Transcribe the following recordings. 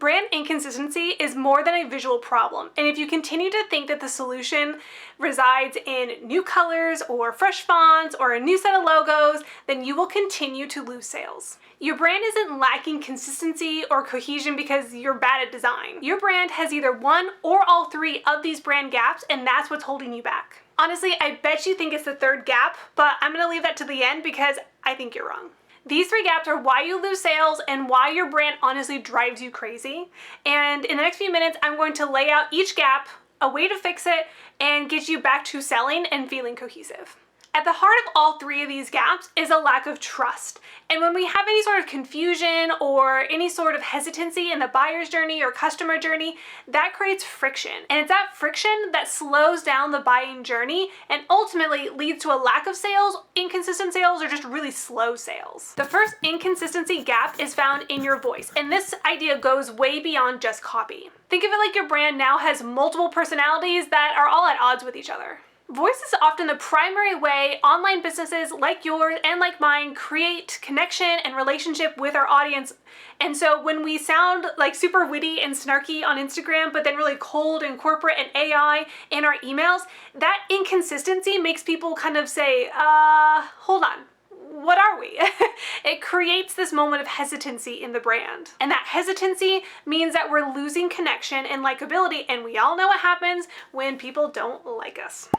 Brand inconsistency is more than a visual problem, and if you continue to think that the solution resides in new colors or fresh fonts or a new set of logos, then you will continue to lose sales. Your brand isn't lacking consistency or cohesion because you're bad at design. Your brand has either one or all three of these brand gaps, and that's what's holding you back. Honestly, I bet you think it's the third gap, but I'm gonna leave that to the end because I think you're wrong. These three gaps are why you lose sales and why your brand honestly drives you crazy. And in the next few minutes, I'm going to lay out each gap, a way to fix it, and get you back to selling and feeling cohesive. At the heart of all three of these gaps is a lack of trust. And when we have any sort of confusion or any sort of hesitancy in the buyer's journey or customer journey, that creates friction. And it's that friction that slows down the buying journey and ultimately leads to a lack of sales, inconsistent sales, or just really slow sales. The first inconsistency gap is found in your voice. And this idea goes way beyond just copy. Think of it like your brand now has multiple personalities that are all at odds with each other. Voice is often the primary way online businesses like yours and like mine create connection and relationship with our audience. And so when we sound like super witty and snarky on Instagram, but then really cold and corporate and AI in our emails, that inconsistency makes people kind of say, hold on. What are we? It creates this moment of hesitancy in the brand. And that hesitancy means that we're losing connection and likability, and we all know what happens when people don't like us.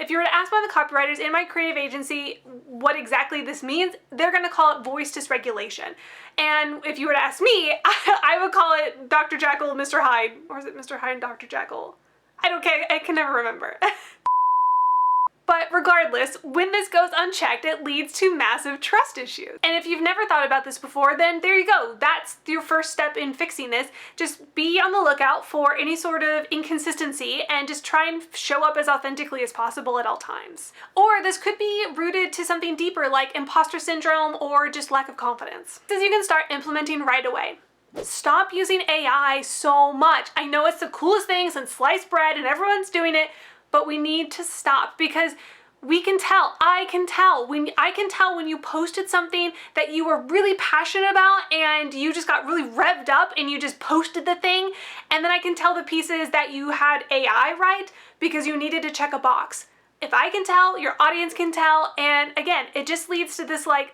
If you were to ask one of the copywriters in my creative agency what exactly this means, they're gonna call it voice dysregulation. And if you were to ask me, I would call it Dr. Jekyll, Mr. Hyde. Or is it Mr. Hyde and Dr. Jekyll? I can never remember. But regardless, when this goes unchecked, it leads to massive trust issues. And if you've never thought about this before, then there you go. That's your first step in fixing this. Just be on the lookout for any sort of inconsistency and just try and show up as authentically as possible at all times. Or this could be rooted to something deeper like imposter syndrome or just lack of confidence. This you can start implementing right away. Stop using AI so much. I know it's the coolest thing since sliced bread and everyone's doing it, but we need to stop because we can tell, I can tell when you posted something that you were really passionate about and you just got really revved up and you just posted the thing, and then I can tell the pieces that you had AI right because you needed to check a box. If I can tell, your audience can tell, and again, it just leads to this like,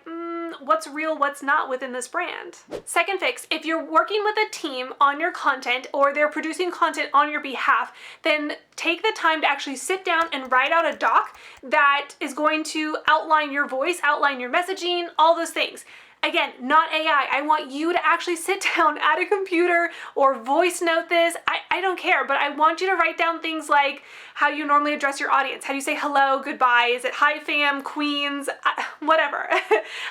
what's real, what's not within this brand. Second fix, if you're working with a team on your content or they're producing content on your behalf, then take the time to actually sit down and write out a doc that is going to outline your voice, outline your messaging, all those things. Again, not AI. I want you to actually sit down at a computer or voice note this. I don't care, but I want you to write down things like how you normally address your audience. How do you say hello, goodbye? Is it hi fam, queens, whatever.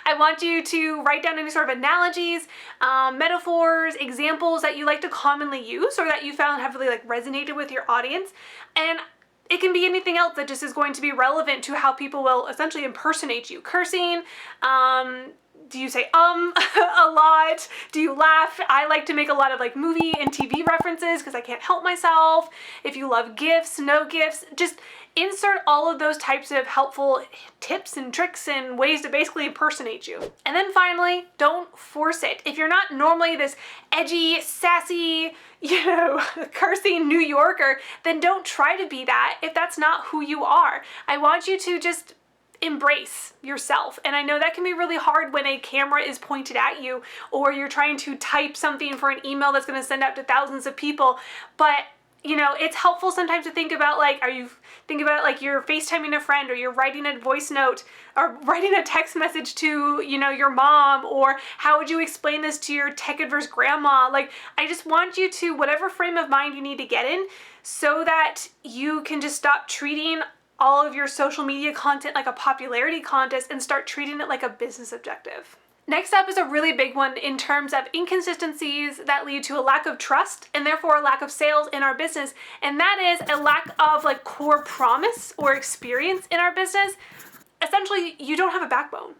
I want you to write down any sort of analogies, metaphors, examples that you like to commonly use or that you found have really like resonated with your audience. And it can be anything else that just is going to be relevant to how people will essentially impersonate you. Cursing, do you say a lot? Do you laugh? I like to make a lot of like movie and TV references because I can't help myself. If you love gifs, no gifs, just insert all of those types of helpful tips and tricks and ways to basically impersonate you. And then finally, don't force it. If you're not normally this edgy, sassy, cursing New Yorker, then don't try to be that if that's not who you are. I want you to just embrace yourself. And I know that can be really hard when a camera is pointed at you or you're trying to type something for an email that's going to send out to thousands of people. But it's helpful sometimes to think about like, you're FaceTiming a friend or you're writing a voice note or writing a text message to, your mom, or how would you explain this to your tech-adverse grandma? Like, I just want you to, whatever frame of mind you need to get in so that you can just stop treating all of your social media content like a popularity contest and start treating it like a business objective. Next up is a really big one in terms of inconsistencies that lead to a lack of trust and therefore a lack of sales in our business. And that is a lack of like core promise or experience in our business. Essentially, you don't have a backbone.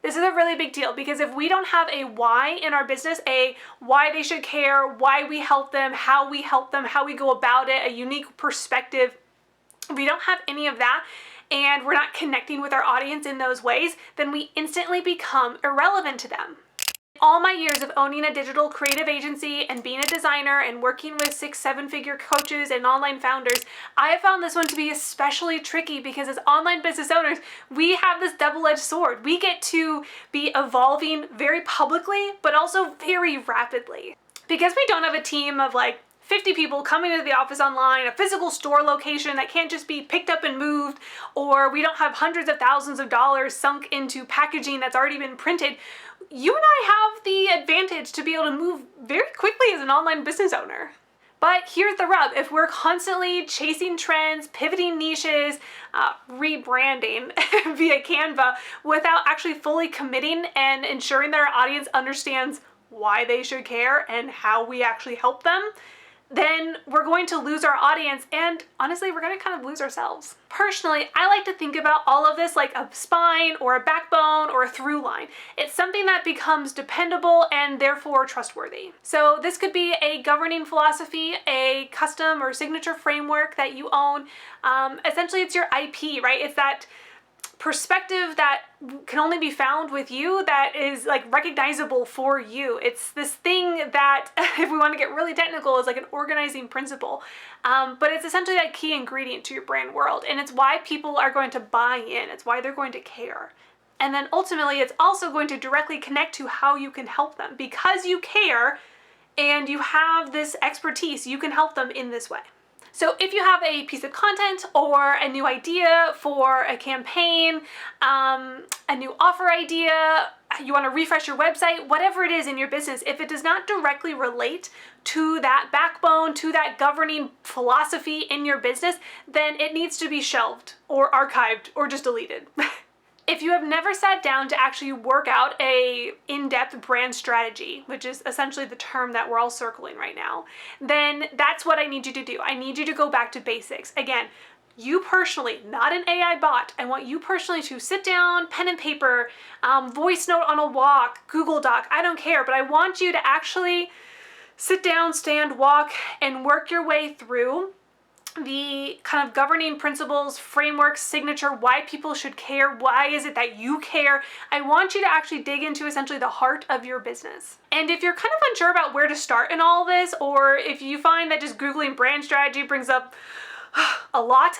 This is a really big deal because if we don't have a why in our business, a why they should care, why we help them, how we go about it, a unique perspective, if we don't have any of that and we're not connecting with our audience in those ways, then we instantly become irrelevant to them. All my years of owning a digital creative agency and being a designer and working with 6-7-figure coaches and online founders, I have found this one to be especially tricky because as online business owners, we have this double-edged sword. We get to be evolving very publicly, but also very rapidly. Because we don't have a team of like 50 people coming into the office online, a physical store location that can't just be picked up and moved, or we don't have hundreds of thousands of dollars sunk into packaging that's already been printed, you and I have the advantage to be able to move very quickly as an online business owner. But here's the rub. If we're constantly chasing trends, pivoting niches, rebranding via Canva without actually fully committing and ensuring that our audience understands why they should care and how we actually help them, then we're going to lose our audience and honestly, we're going to kind of lose ourselves. Personally, I like to think about all of this like a spine or a backbone or a through line. It's something that becomes dependable and therefore trustworthy. So this could be a governing philosophy, a custom or signature framework that you own. Essentially, it's your IP, right? It's that perspective that can only be found with you, that is like recognizable for you. It's this thing that, if we want to get really technical, is like an organizing principle. But it's essentially that key ingredient to your brand world. And it's why people are going to buy in. It's why they're going to care. And then ultimately, it's also going to directly connect to how you can help them. Because you care and you have this expertise, you can help them in this way. So if you have a piece of content or a new idea for a campaign, a new offer idea, you want to refresh your website, whatever it is in your business, if it does not directly relate to that backbone, to that governing philosophy in your business, then it needs to be shelved or archived or just deleted. If you have never sat down to actually work out a in-depth brand strategy, which is essentially the term that we're all circling right now, then that's what I need you to do. I need you to go back to basics. Again, you personally, not an AI bot, I want you personally to sit down, pen and paper, voice note on a walk, Google Doc, I don't care, but I want you to actually sit down, stand, walk, and work your way through the kind of governing principles, frameworks, signature, why people should care, why is it that you care. I want you to actually dig into essentially the heart of your business. And if you're kind of unsure about where to start in all this, or if you find that just Googling brand strategy brings up a lot,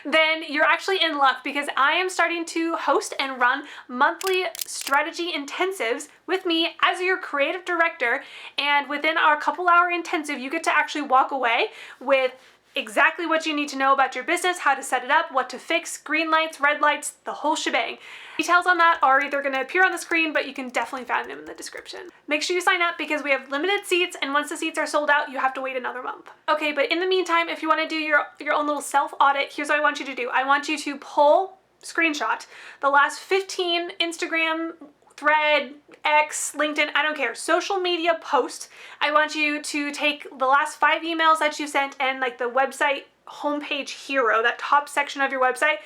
then you're actually in luck because I am starting to host and run monthly strategy intensives with me as your creative director. And within our couple-hour intensive, you get to actually walk away with exactly what you need to know about your business, how to set it up, what to fix, green lights, red lights, the whole shebang. Details on that are either going to appear on the screen, but you can definitely find them in the description. Make sure you sign up because we have limited seats, and once the seats are sold out, you have to wait another month. Okay, but in the meantime, if you want to do your own little self-audit, here's what I want you to do. I want you to screenshot the last 15 Instagram, Thread, X, LinkedIn, I don't care, social media post. I want you to take the last 5 emails that you sent and like the website homepage hero, that top section of your website,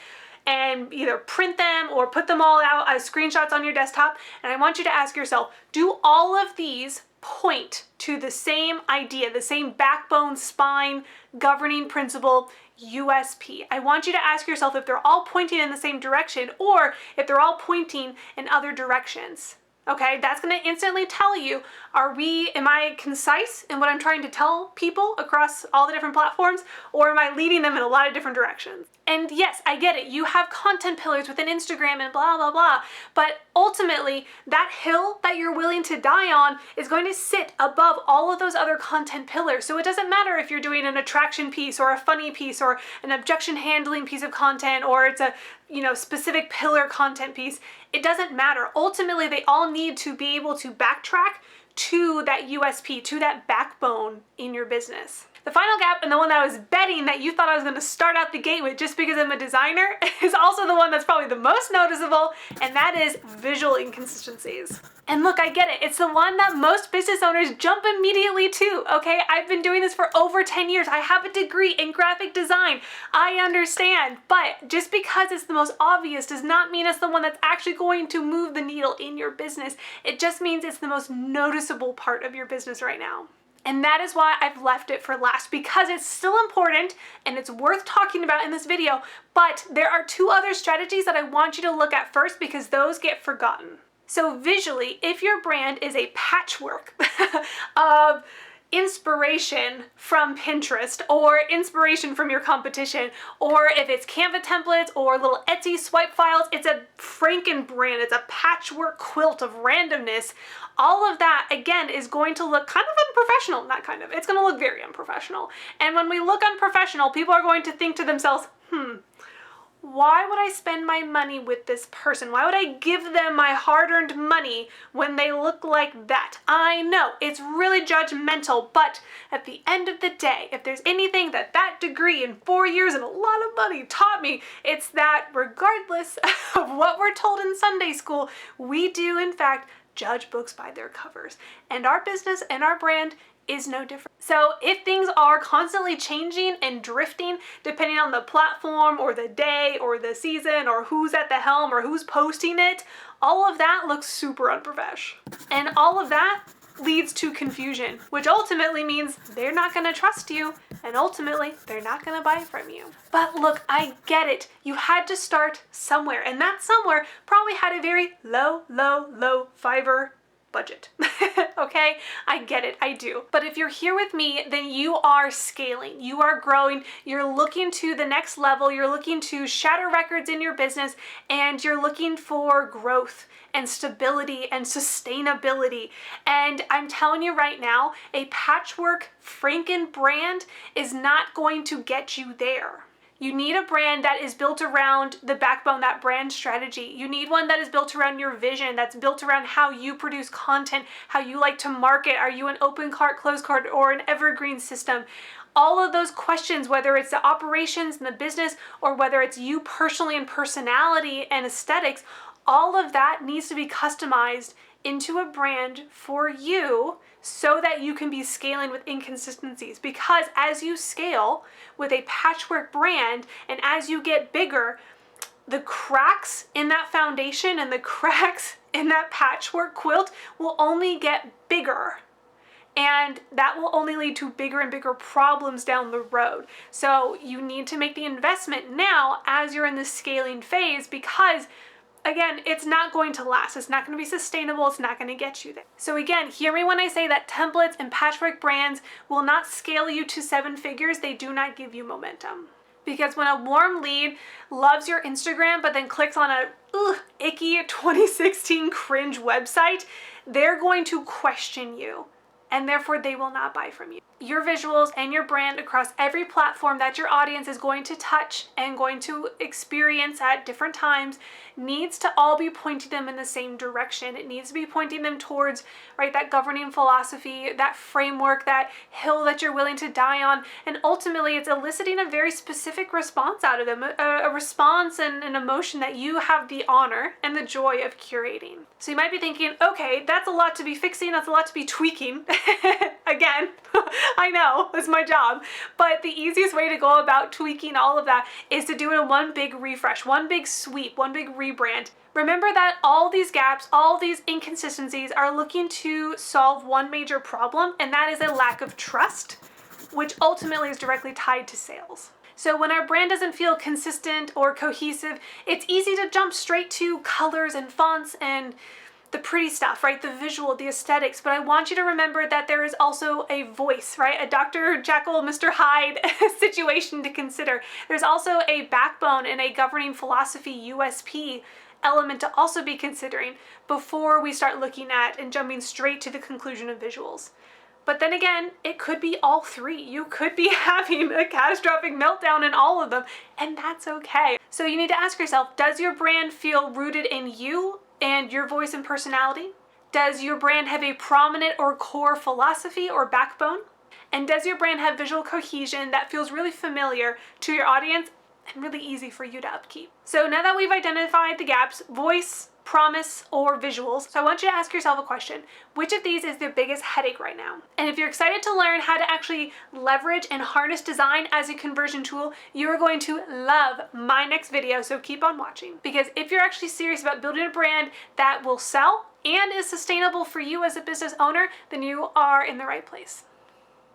and either print them or put them all out as screenshots on your desktop. And I want you to ask yourself, do all of these point to the same idea, the same backbone, spine, governing principle, USP? I want you to ask yourself if they're all pointing in the same direction or if they're all pointing in other directions. Okay, that's going to instantly tell you, am I concise in what I'm trying to tell people across all the different platforms, or am I leading them in a lot of different directions? And yes, I get it. You have content pillars within Instagram and blah, blah, blah. But ultimately, that hill that you're willing to die on is going to sit above all of those other content pillars. So it doesn't matter if you're doing an attraction piece or a funny piece or an objection handling piece of content, or it's a specific pillar content piece. It doesn't matter. Ultimately, they all need to be able to backtrack to that USP, to that backbone in your business. The final gap, and the one that I was betting that you thought I was going to start out the gate with just because I'm a designer, is also the one that's probably the most noticeable, and that is visual inconsistencies. And look, I get it. It's the one that most business owners jump immediately to, okay? I've been doing this for over 10 years. I have a degree in graphic design. I understand, but just because it's the most obvious does not mean it's the one that's actually going to move the needle in your business. It just means it's the most noticeable part of your business right now. And that is why I've left it for last, because it's still important and it's worth talking about in this video, but there are 2 other strategies that I want you to look at first because those get forgotten. So visually, if your brand is a patchwork of inspiration from Pinterest or inspiration from your competition, or if it's Canva templates or little Etsy swipe files, it's a Franken brand, it's a patchwork quilt of randomness. All of that, again, is going to look kind of unprofessional. Not kind of, it's going to look very unprofessional. And when we look unprofessional, people are going to think to themselves, why would I spend my money with this person? Why would I give them my hard-earned money when they look like that? I know, it's really judgmental, but at the end of the day, if there's anything that degree in 4 years and a lot of money taught me, it's that regardless of what we're told in Sunday school, we do in fact judge books by their covers. And our business and our brand is no different. So if things are constantly changing and drifting depending on the platform or the day or the season or who's at the helm or who's posting it, all of that looks super unprofessional. And all of that leads to confusion, which ultimately means they're not going to trust you and ultimately they're not going to buy from you. But look, I get it. You had to start somewhere, and that somewhere probably had a very low Fiverr budget. Okay, I get it, I do. But if you're here with me, then you are scaling, you are growing, you're looking to the next level, you're looking to shatter records in your business, and you're looking for growth and stability and sustainability. And I'm telling you right now, a patchwork Franken brand is not going to get you there. You need a brand that is built around the backbone, that brand strategy. You need one that is built around your vision, that's built around how you produce content, how you like to market. Are you an open cart, closed cart, or an evergreen system? All of those questions, whether it's the operations and the business, or whether it's you personally and personality and aesthetics, all of that needs to be customized into a brand for you so that you can be scaling with inconsistencies. Because as you scale with a patchwork brand and as you get bigger, the cracks in that foundation and the cracks in that patchwork quilt will only get bigger. And that will only lead to bigger and bigger problems down the road. So you need to make the investment now as you're in the scaling phase, because again, it's not going to last. It's not going to be sustainable. It's not going to get you there. So again, hear me when I say that templates and patchwork brands will not scale you to 7 figures. They do not give you momentum. Because when a warm lead loves your Instagram but then clicks on a icky 2016 cringe website, they're going to question you, and therefore they will not buy from you. Your visuals and your brand across every platform that your audience is going to touch and going to experience at different times needs to all be pointing them in the same direction. It needs to be pointing them towards, right, that governing philosophy, that framework, that hill that you're willing to die on. And ultimately, it's eliciting a very specific response out of them, a response and an emotion that you have the honor and the joy of curating. So you might be thinking, okay, that's a lot to be fixing, that's a lot to be tweaking. Again, I know, it's my job. But the easiest way to go about tweaking all of that is to do it in one big refresh, one big sweep, one big rebrand. Remember that all these gaps, all these inconsistencies are looking to solve one major problem, and that is a lack of trust, which ultimately is directly tied to sales. So when our brand doesn't feel consistent or cohesive, it's easy to jump straight to colors and fonts and the pretty stuff, right? The visual, the aesthetics. But I want you to remember that there is also a voice, right? A Dr. Jekyll, Mr. Hyde situation to consider. There's also a backbone and a governing philosophy USP element to also be considering before we start looking at and jumping straight to the conclusion of visuals. But then again, it could be all three. You could be having a catastrophic meltdown in all of them, and that's okay. So you need to ask yourself, does your brand feel rooted in you and your voice and personality? Does your brand have a prominent or core philosophy or backbone? And does your brand have visual cohesion that feels really familiar to your audience and really easy for you to upkeep? So now that we've identified the gaps, voice, promise, or visuals, so I want you to ask yourself a question. Which of these is the biggest headache right now? And if you're excited to learn how to actually leverage and harness design as a conversion tool, you're going to love my next video, so keep on watching. Because if you're actually serious about building a brand that will sell and is sustainable for you as a business owner, then you are in the right place.